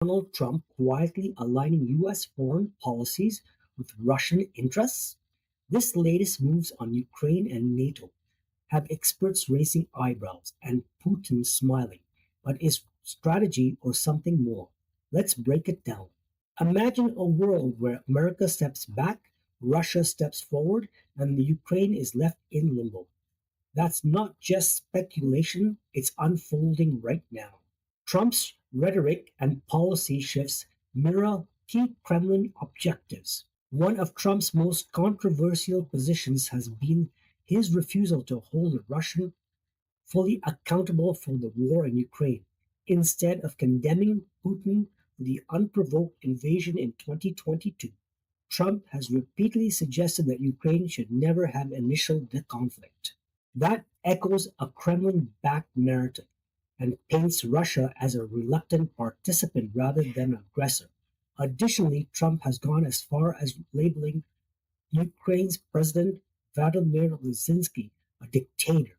Donald Trump quietly aligning US foreign policies with Russian interests? This latest moves on Ukraine and NATO have experts raising eyebrows and Putin smiling. But is strategy or something more? Let's break it down. Imagine a world where America steps back, Russia steps forward, and the Ukraine is left in limbo. That's not just speculation, it's unfolding right now. Trump's rhetoric and policy shifts mirror key Kremlin objectives. One of Trump's most controversial positions has been his refusal to hold Russia fully accountable for the war in Ukraine. Instead of condemning Putin for the unprovoked invasion in 2022, Trump has repeatedly suggested that Ukraine should never have initiated the conflict. That echoes a Kremlin-backed narrative and paints Russia as a reluctant participant rather than aggressor. Additionally, Trump has gone as far as labeling Ukraine's President Vladimir Zelensky a dictator,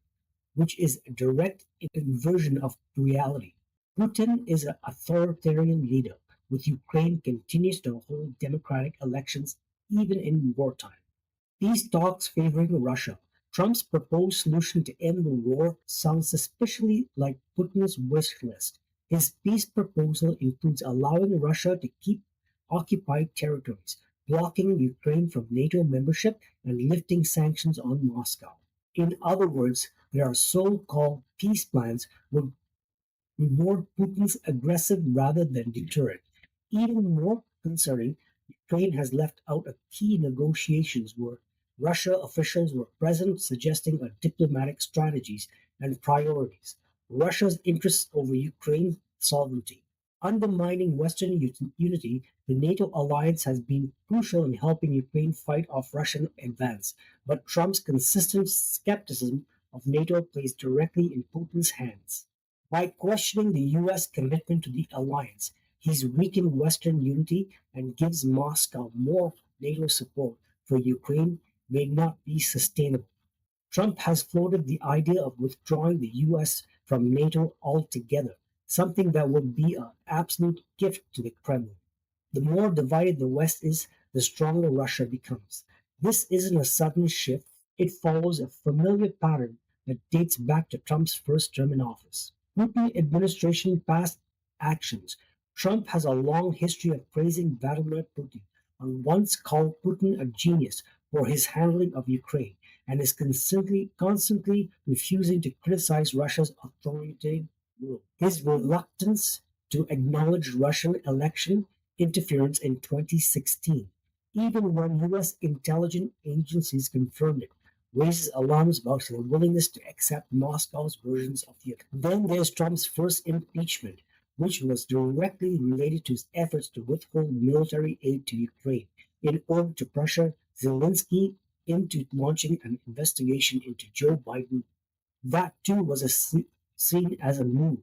which is a direct inversion of reality. Putin is an authoritarian leader, with Ukraine continues to hold democratic elections even in wartime. These talks favoring Russia. Trump's proposed solution to end the war sounds suspiciously like Putin's wish list. His peace proposal includes allowing Russia to keep occupied territories, blocking Ukraine from NATO membership, and lifting sanctions on Moscow. In other words, their so-called peace plans would reward Putin's aggressive rather than deterrent. Even more concerning, Ukraine has left out a key negotiations where Russia officials were present suggesting a diplomatic strategies and priorities. Russia's interests over Ukraine's sovereignty. Undermining Western unity, the NATO alliance has been crucial in helping Ukraine fight off Russian advance, but Trump's consistent skepticism of NATO plays directly in Putin's hands. By questioning the US commitment to the alliance, he's weakened Western unity and gives Moscow more NATO support for Ukraine may not be sustainable. Trump has floated the idea of withdrawing the US from NATO altogether, something that would be an absolute gift to the Kremlin. The more divided the West is, the stronger Russia becomes. This isn't a sudden shift, it follows a familiar pattern that dates back to Trump's first term in office. Putin administration past actions. Trump has a long history of praising Vladimir Putin, and once called Putin a genius for his handling of Ukraine, and is constantly refusing to criticize Russia's authoritative rule. His reluctance to acknowledge Russian election interference in 2016, even when U.S. intelligence agencies confirmed it, raises alarms about his willingness to accept Moscow's versions of the event. Then there's Trump's first impeachment, which was directly related to his efforts to withhold military aid to Ukraine in order to pressure Zelensky into launching an investigation into Joe Biden. That too was seen as a move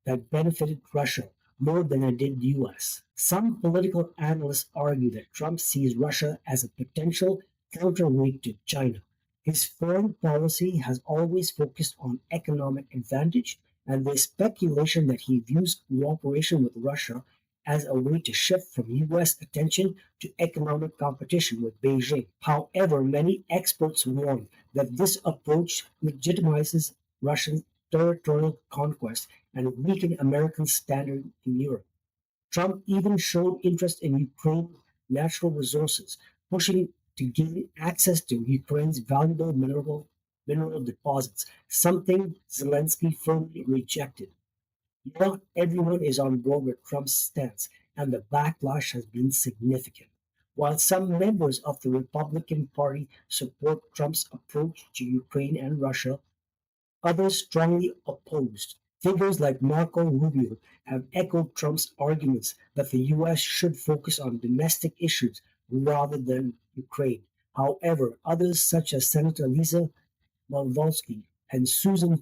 that benefited Russia more than it did the US. Some political analysts argue that Trump sees Russia as a potential counterweight to China. His foreign policy has always focused on economic advantage, and there's speculation that he views cooperation with Russia as a way to shift from US attention to economic competition with Beijing. However, many experts warn that this approach legitimizes Russian territorial conquest and weaken American standing in Europe. Trump even showed interest in Ukraine's natural resources, pushing to gain access to Ukraine's valuable mineral deposits, something Zelensky firmly rejected. Not everyone is on board with Trump's stance, and the backlash has been significant. While some members of the Republican Party support Trump's approach to Ukraine and Russia, others strongly opposed. Figures like Marco Rubio have echoed Trump's arguments that the U.S. should focus on domestic issues rather than Ukraine. However, others such as Senator Lisa Malvolsky and Susan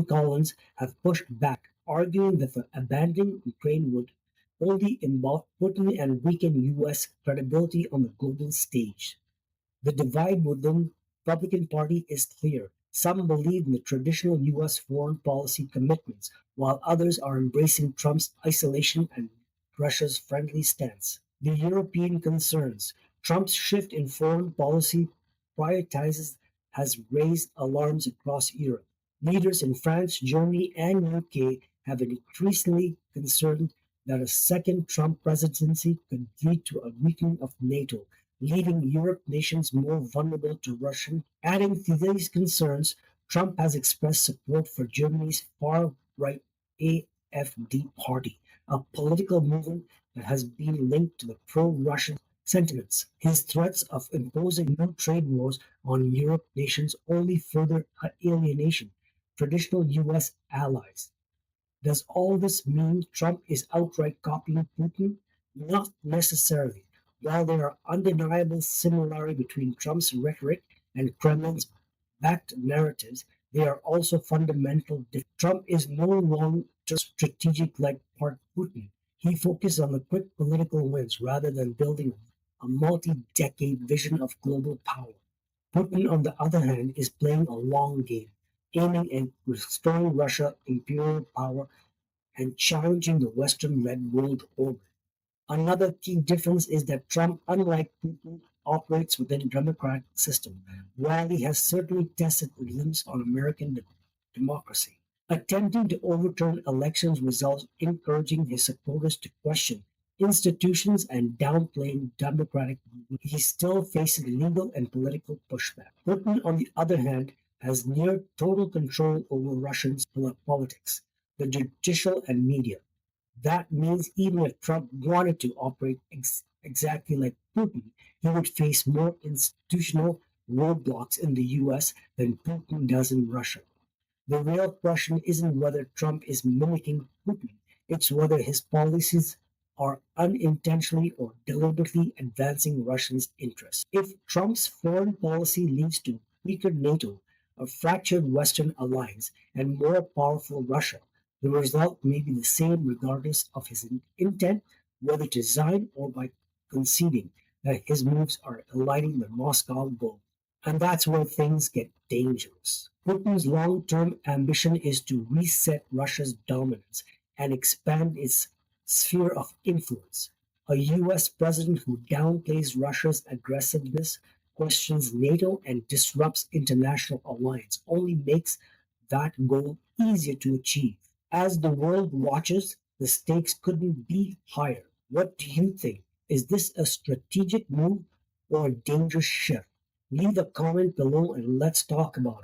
Collins have pushed back, arguing that the abandoning Ukraine would only involve Putin and weaken U.S. credibility on the global stage. The divide within the Republican Party is clear. Some believe in the traditional U.S. foreign policy commitments, while others are embracing Trump's isolation and Russia's friendly stance. The European concerns. Trump's shift in foreign policy prioritizes has raised alarms across Europe. Leaders in France, Germany, and UK have been increasingly concerned that a second Trump presidency could lead to a weakening of NATO, leaving Europe nations more vulnerable to Russian. Adding to these concerns, Trump has expressed support for Germany's far right AfD party, a political movement that has been linked to the pro Russian sentiments. His threats of imposing new trade wars on Europe nations only further alienation traditional U.S. allies. Does all this mean Trump is outright copying Putin? Not necessarily. While there are undeniable similarities between Trump's rhetoric and Kremlin's backed narratives, they are also fundamental. Trump is no longer strategic like part Putin. He focuses on the quick political wins rather than building a multi-decade vision of global power. Putin, on the other hand, is playing a long game, aiming at restoring Russia imperial power and challenging the Western-led world order. Another key difference is that Trump, unlike Putin, operates within a democratic system, while he has certainly tested the limits on American democracy. Attempting to overturn elections results encouraging his supporters to question institutions and downplaying democratic movement. He still faces legal and political pushback. Putin, on the other hand, has near total control over Russian politics, the judicial and media. That means even if Trump wanted to operate exactly like Putin, he would face more institutional roadblocks in the US than Putin does in Russia. The real question isn't whether Trump is mimicking Putin, it's whether his policies are unintentionally or deliberately advancing Russia's interests. If Trump's foreign policy leads to weaker NATO, a fractured Western alliance, and more powerful Russia, the result may be the same regardless of his intent, whether to design or by conceding that his moves are aligning with Moscow goals. And that's where things get dangerous. Putin's long term ambition is to reset Russia's dominance and expand its sphere of influence. A US president who downplays Russia's aggressiveness, questions NATO, and disrupts international alliance only makes that goal easier to achieve. As the world watches, the stakes couldn't be higher. What do you think? Is this a strategic move or a dangerous shift? Leave a comment below and let's talk about it.